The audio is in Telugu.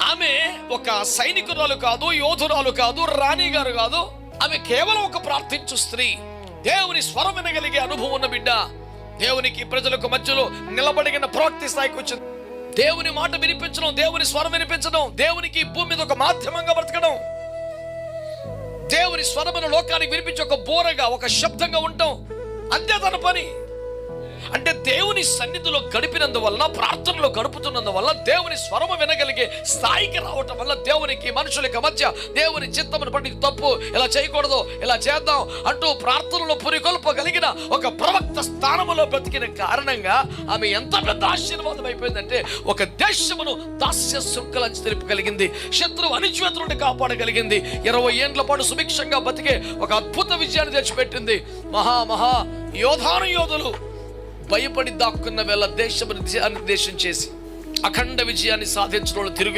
ఆమె ఒక సైనికురాలు కాదు, యోధురాలు కాదు, రాణి గారు కాదు. ఆమె కేవలం ఒక ప్రార్థించు స్త్రీ. దేవుని స్వరం వినగలిగే అనుభవం ఉన్న బిడ్డ. దేవునికి ప్రజలకు మధ్యలో నిలబడిన ప్రవక్త స్థాయికి వచ్చింది. దేవుని మాట వినిపించడం, దేవుని స్వరం వినిపించడం, దేవునికి భూమి మీద ఒక మాధ్యమంగా బ్రతకడం, దేవుని స్వరమును లోకానికి వినిపించి ఒక బోరగా, ఒక శబ్దంగా ఉండటం, అంతే తన పని. అంటే దేవుని సన్నిధిలో గడిపినందువల్ల, ప్రార్థనలో గడుపుతున్నందువల్ల, దేవుని స్వరము వినగలిగే స్థాయికి రావటం వల్ల దేవునికి మనుషులకి మధ్య దేవుని చిత్తమును బట్టి తప్పు, ఇలా చేయకూడదు, ఇలా చేద్దాం అంటూ ప్రార్థనలో పురికొల్పగలిగిన ఒక ప్రవక్త స్థానములో బ్రతికిన కారణంగా ఆమె ఎంత పెద్ద ఆశీర్వాదం అయిపోయిందంటే ఒక దేశమును దాస్య శృంఖలంచి తెలుపగలిగింది, శత్రువు అణిచివేత నుండి కాపాడగలిగింది, 20 ఏండ్ల పాటు సుభిక్షంగా బతికే ఒక అద్భుత విజయాన్ని తెచ్చిపెట్టింది. మహా యోధాను యోధులు భయపడి దాక్కున్న వేళ దేశం చేసి అఖండ విజయాన్ని సాధించడంలో తిరుగు